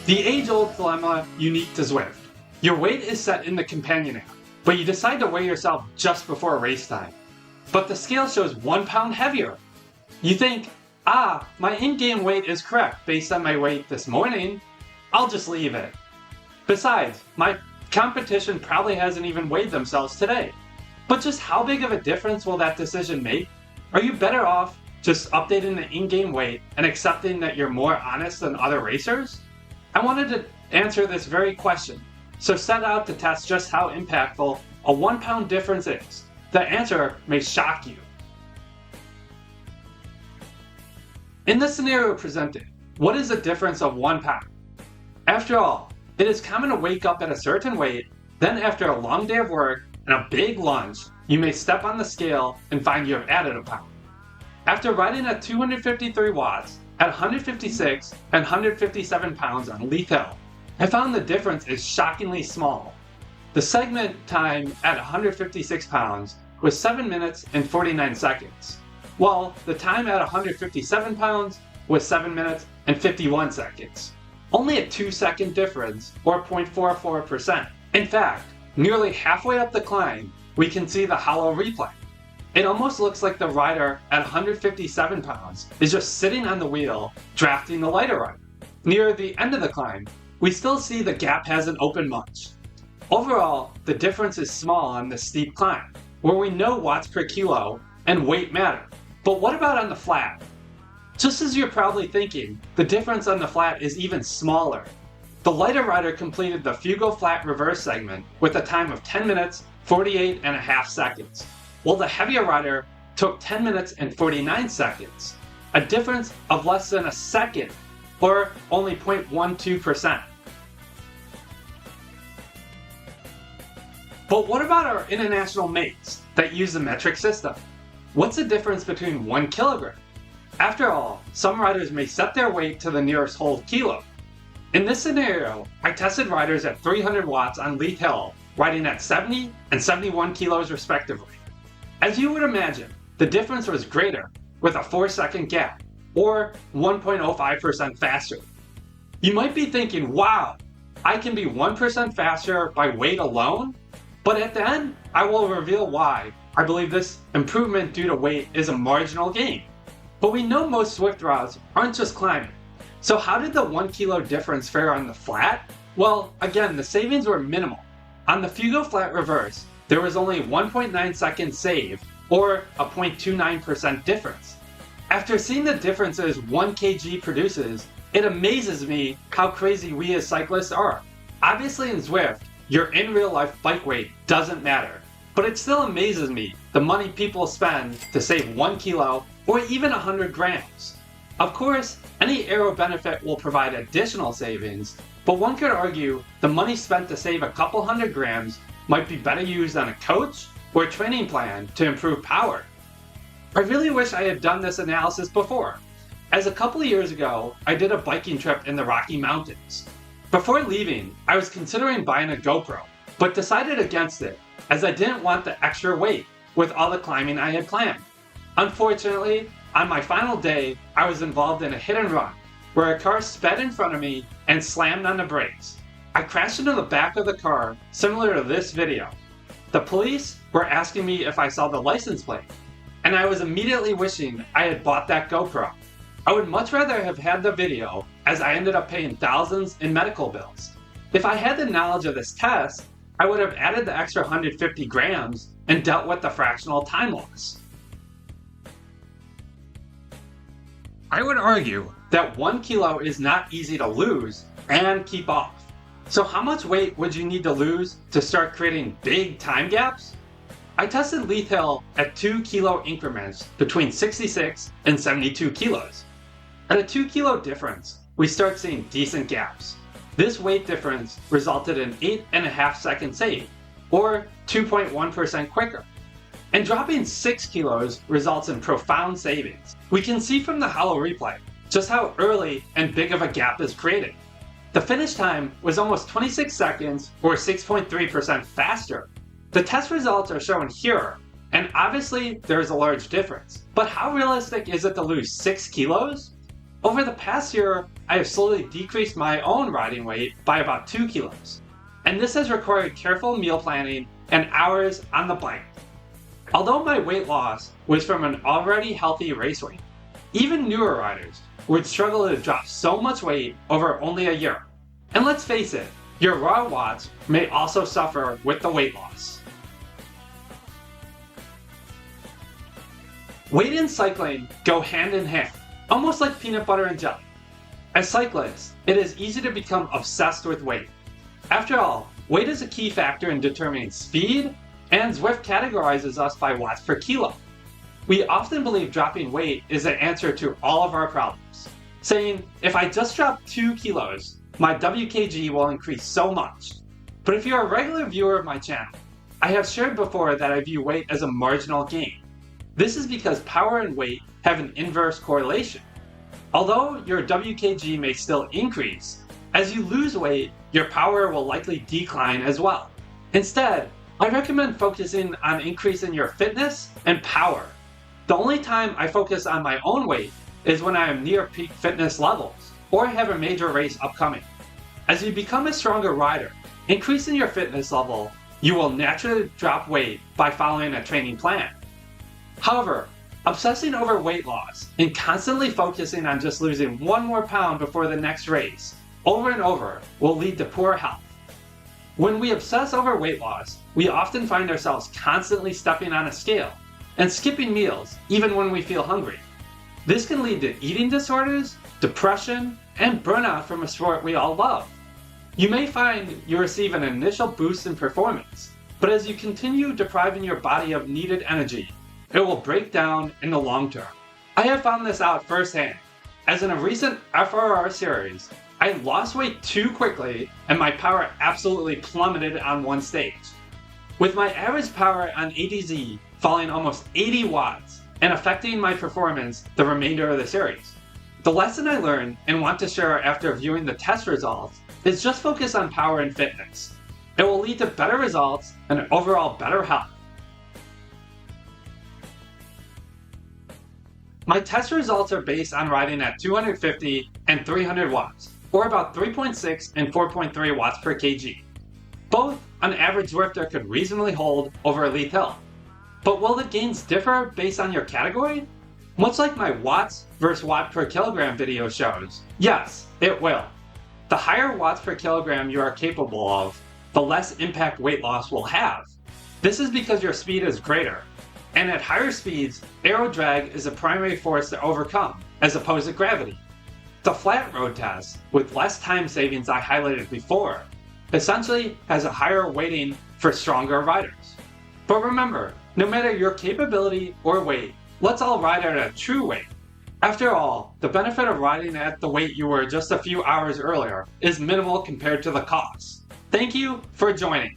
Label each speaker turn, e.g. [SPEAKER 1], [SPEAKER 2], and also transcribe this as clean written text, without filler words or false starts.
[SPEAKER 1] The age-old dilemma unique to Zwift. Your weight is set in the companion app, but you decide to weigh yourself just before race time. But the scale shows 1 pound heavier. You think, my in-game weight is correct based on my weight this morning. I'll just leave it. Besides, my competition probably hasn't even weighed themselves today. But just how big of a difference will that decision make? Are you better off just updating the in-game weight and accepting that you're more honest than other racers? I wanted to answer this very question, so set out to test just how impactful a 1 pound difference is. The answer may shock you. In the scenario presented, what is the difference of 1 pound? After all, it is common to wake up at a certain weight, then after a long day of work and a big lunch, you may step on the scale and find you have added a pound. After riding at 253 watts, at 156 and 157 pounds on Leith Hill, I found the difference is shockingly small. The segment time at 156 pounds was 7 minutes and 49 seconds, while the time at 157 pounds was 7 minutes and 51 seconds. Only a 2-second difference, or 0.44%. In fact, nearly halfway up the climb, we can see the hollow replay. It almost looks like the rider at 157 pounds is just sitting on the wheel, drafting the lighter rider. Near the end of the climb, we still see the gap hasn't opened much. Overall, the difference is small on this steep climb, where we know watts per kilo and weight matter. But what about on the flat? Just as you're probably thinking, the difference on the flat is even smaller. The lighter rider completed the Fugo flat reverse segment with a time of 10 minutes, 48 and a half seconds, while the heavier rider took 10 minutes and 49 seconds, a difference of less than a second, or only 0.12%. But what about our international mates that use the metric system? What's the difference between 1 kilogram? After all, some riders may set their weight to the nearest whole kilo. In this scenario, I tested riders at 300 watts on Leith Hill, riding at 70 and 71 kilos respectively. As you would imagine, the difference was greater, with a 4-second gap, or 1.05% faster. You might be thinking, wow, I can be 1% faster by weight alone? But at the end, I will reveal why I believe this improvement due to weight is a marginal gain. But we know most Zwift routes aren't just climbing. So how did the 1 kilo difference fare on the flat? Well, again, the savings were minimal. On the Fugo flat reverse, there was only 1.9 seconds saved, or a 0.29% difference. After seeing the differences 1 kg produces, it amazes me how crazy we as cyclists are. Obviously in Zwift, your in real life bike weight doesn't matter, but it still amazes me the money people spend to save 1 kilo or even 100 grams. Of course, any aero benefit will provide additional savings, but one could argue the money spent to save a couple hundred grams might be better used on a coach or a training plan to improve power. I really wish I had done this analysis before, as a couple of years ago, I did a biking trip in the Rocky Mountains. Before leaving, I was considering buying a GoPro, but decided against it as I didn't want the extra weight with all the climbing I had planned. Unfortunately, on my final day, I was involved in a hit and run, where a car sped in front of me and slammed on the brakes. I crashed into the back of the car, similar to this video. The police were asking me if I saw the license plate, and I was immediately wishing I had bought that GoPro. I would much rather have had the video, as I ended up paying thousands in medical bills. If I had the knowledge of this test, I would have added the extra 150 grams and dealt with the fractional time loss. I would argue that 1 kilo is not easy to lose and keep off. So how much weight would you need to lose to start creating big time gaps? I tested Leith Hill at 2 kilo increments between 66 and 72 kilos. At a 2 kilo difference, we start seeing decent gaps. This weight difference resulted in 8.5 seconds saved, or 2.1% quicker. And dropping 6 kilos results in profound savings. We can see from the hollow replay just how early and big of a gap is created. The finish time was almost 26 seconds, or 6.3% faster. The test results are shown here, and obviously there is a large difference. But how realistic is it to lose 6 kilos? Over the past year, I have slowly decreased my own riding weight by about 2 kilos. And this has required careful meal planning and hours on the bike. Although my weight loss was from an already healthy race weight, even newer riders would struggle to drop so much weight over only a year. And let's face it, your raw watts may also suffer with the weight loss. Weight and cycling go hand in hand, almost like peanut butter and jelly. As cyclists, it is easy to become obsessed with weight. After all, weight is a key factor in determining speed, and Zwift categorizes us by watts per kilo. We often believe dropping weight is the answer to all of our problems, saying, if I just drop 2 kilos, my WKG will increase so much. But if you're a regular viewer of my channel, I have shared before that I view weight as a marginal gain. This is because power and weight have an inverse correlation. Although your WKG may still increase, as you lose weight, your power will likely decline as well. Instead, I recommend focusing on increasing your fitness and power. The only time I focus on my own weight is when I am near peak fitness levels or have a major race upcoming. As you become a stronger rider, increasing your fitness level, you will naturally drop weight by following a training plan. However, obsessing over weight loss and constantly focusing on just losing 1 more pound before the next race over and over will lead to poor health. When we obsess over weight loss, we often find ourselves constantly stepping on a scale and skipping meals even when we feel hungry. This can lead to eating disorders, depression, and burnout from a sport we all love. You may find you receive an initial boost in performance, but as you continue depriving your body of needed energy, it will break down in the long term. I have found this out firsthand, as in a recent FRR series, I lost weight too quickly and my power absolutely plummeted on one stage, with my average power on ADZ falling almost 80 watts and affecting my performance the remainder of the series. The lesson I learned and want to share after viewing the test results is just focus on power and fitness. It will lead to better results and overall better health. My test results are based on riding at 250 and 300 watts, or about 3.6 and 4.3 watts per kg. Both an average Zwifter could reasonably hold over Elite Hill. But will the gains differ based on your category? Much like my watts versus watt per kilogram video shows, yes, it will. The higher watts per kilogram you are capable of, the less impact weight loss will have. This is because your speed is greater. And at higher speeds, aero drag is a primary force to overcome, as opposed to gravity. The flat road test, with less time savings I highlighted before, essentially has a higher weighting for stronger riders. But remember, no matter your capability or weight, let's all ride at a true weight. After all, the benefit of riding at the weight you were just a few hours earlier is minimal compared to the cost. Thank you for joining.